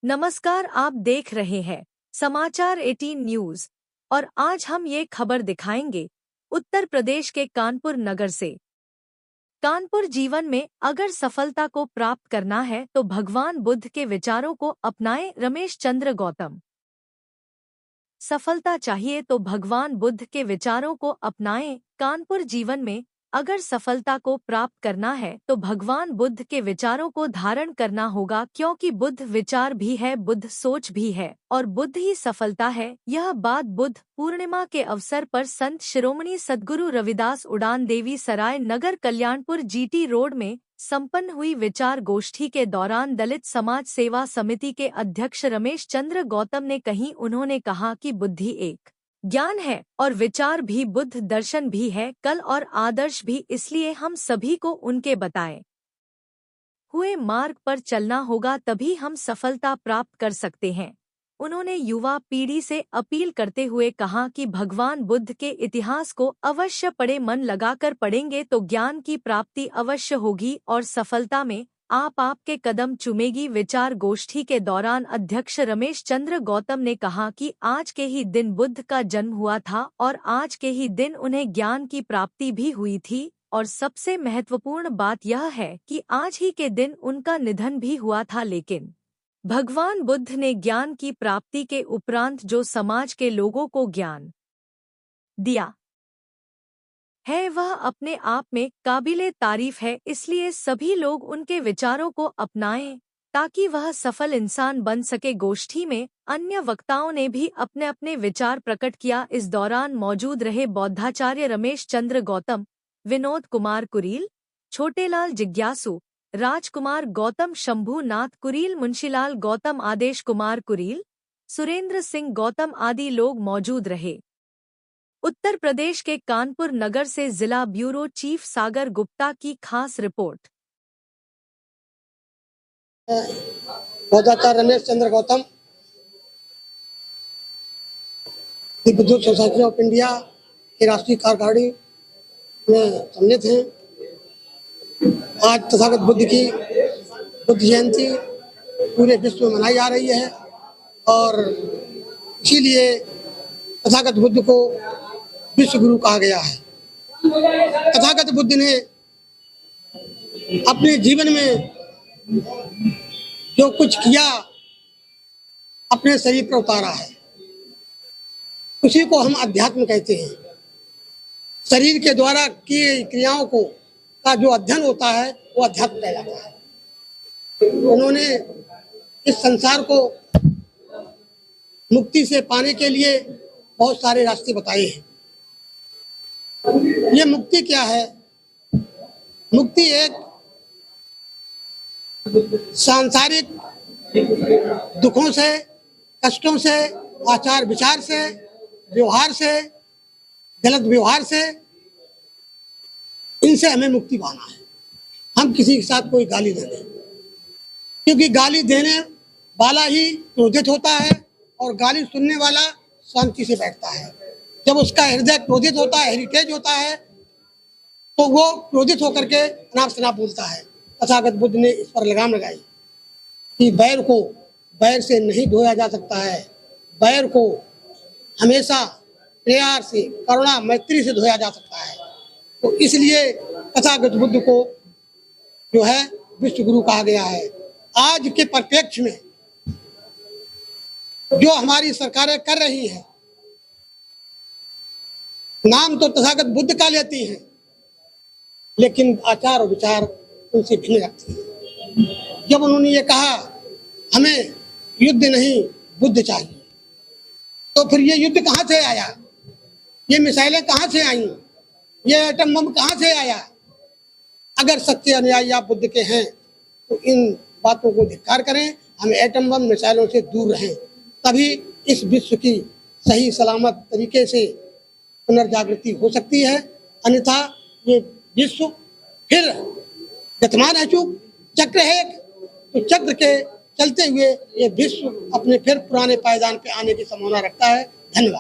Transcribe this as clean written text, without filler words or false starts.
नमस्कार, आप देख रहे हैं समाचार 18 न्यूज और आज हम ये खबर दिखाएंगे उत्तर प्रदेश के कानपुर नगर से। कानपुर जीवन में अगर सफलता को प्राप्त करना है तो भगवान बुद्ध के विचारों को अपनाएं। रमेश चंद्र गौतम। सफलता चाहिए तो भगवान बुद्ध के विचारों को अपनाएं। कानपुर जीवन में अगर सफलता को प्राप्त करना है तो भगवान बुद्ध के विचारों को धारण करना होगा, क्योंकि बुद्ध विचार भी है, बुद्ध सोच भी है और बुद्ध ही सफलता है। यह बात बुद्ध पूर्णिमा के अवसर पर संत शिरोमणि सद्गुरु रविदास उड़ान देवी सराय नगर कल्याणपुर जीटी रोड में संपन्न हुई विचार गोष्ठी के दौरान दलित समाज सेवा समिति के अध्यक्ष रमेश चंद्र गौतम ने कही। उन्होंने कहा कि बुद्धि एक ज्ञान है और विचार भी बुद्ध दर्शन भी है, कल और आदर्श भी, इसलिए हम सभी को उनके बताए हुए मार्ग पर चलना होगा, तभी हम सफलता प्राप्त कर सकते हैं। उन्होंने युवा पीढ़ी से अपील करते हुए कहा कि भगवान बुद्ध के इतिहास को अवश्य पढ़े, मन लगाकर पढ़ेंगे तो ज्ञान की प्राप्ति अवश्य होगी और सफलता में आपके कदम चूमेगी। विचार गोष्ठी के दौरान अध्यक्ष रमेश चंद्र गौतम ने कहा कि आज के ही दिन बुद्ध का जन्म हुआ था और आज के ही दिन उन्हें ज्ञान की प्राप्ति भी हुई थी, और सबसे महत्वपूर्ण बात यह है कि आज ही के दिन उनका निधन भी हुआ था। लेकिन भगवान बुद्ध ने ज्ञान की प्राप्ति के उपरांत जो समाज के लोगों को ज्ञान दिया है वह अपने आप में काबिले तारीफ है, इसलिए सभी लोग उनके विचारों को अपनाएं ताकि वह सफल इंसान बन सके। गोष्ठी में अन्य वक्ताओं ने भी अपने अपने विचार प्रकट किया। इस दौरान मौजूद रहे बौद्धाचार्य रमेश चंद्र गौतम, विनोद कुमार कुरील, छोटेलाल जिज्ञासु, राजकुमार गौतम, शंभू नाथ कुरील, मुंशीलाल गौतम, आदेश कुमार कुरील, सुरेंद्र सिंह गौतम आदि लोग मौजूद रहे। उत्तर प्रदेश के कानपुर नगर से जिला ब्यूरो चीफ सागर गुप्ता की खास रिपोर्ट। बौद्धाचार्य Ramesh Chandra Gautam Buddha society of India की राष्ट्रीय कार्यकारिणी में सम्मिलित हैं। आज तथागत बुद्ध की बुद्ध जयंती पूरे विश्व में मनाई जा रही है और इसीलिए तथागत बुद्ध को विश्व गुरु कहा गया है। तथागत बुद्ध ने अपने जीवन में जो कुछ किया अपने शरीर पर उतारा है, उसी को हम अध्यात्म कहते हैं। शरीर के द्वारा किए क्रियाओं को का जो अध्ययन होता है वो अध्यात्म कहलाता है। उन्होंने इस संसार को मुक्ति से पाने के लिए बहुत सारे रास्ते बताए हैं। ये मुक्ति क्या है? मुक्ति एक सांसारिक दुखों से, कष्टों से, आचार विचार से, व्यवहार से, गलत व्यवहार से, इनसे हमें मुक्ति पाना है। हम किसी के साथ कोई गाली न दें, क्योंकि गाली देने वाला ही क्रोधित होता है और गाली सुनने वाला शांति से बैठता है। जब उसका हृदय क्रोधित होता है, हेरिटेज होता है, तो वो क्रोधित होकर के अनाप शनाप बोलता है। तथागत बुद्ध ने इस पर लगाम लगाई कि बैर को बैर से नहीं धोया जा सकता है, बैर को हमेशा प्यार से, करुणा, मैत्री से धोया जा सकता है। तो इसलिए तथागत बुद्ध को जो है विश्व गुरु कहा गया है। आज के परिप्रेक्ष्य में जो हमारी सरकारें कर रही हैं, नाम तो तथागत बुद्ध का लेती हैं, लेकिन आचार और विचार उनसे भिन्न रखती हैं। जब उन्होंने ये कहा हमें युद्ध नहीं बुद्ध चाहिए, तो फिर ये युद्ध कहाँ से आया? ये मिसाइलें कहाँ से आई? ये एटम बम कहाँ से आया? अगर सच्चे अनुयायी आप बुद्ध के हैं तो इन बातों को धिक्कार करें, हम एटम बम मिसाइलों से दूर रहें, तभी इस विश्व की सही सलामत तरीके से पुनर्जागृति हो सकती है। अन्यथा ये विश्व फिर गतिमान है, चूक चक्र है, तो चक्र के चलते हुए ये विश्व अपने फिर पुराने पायदान पे आने की संभावना रखता है। धन्यवाद।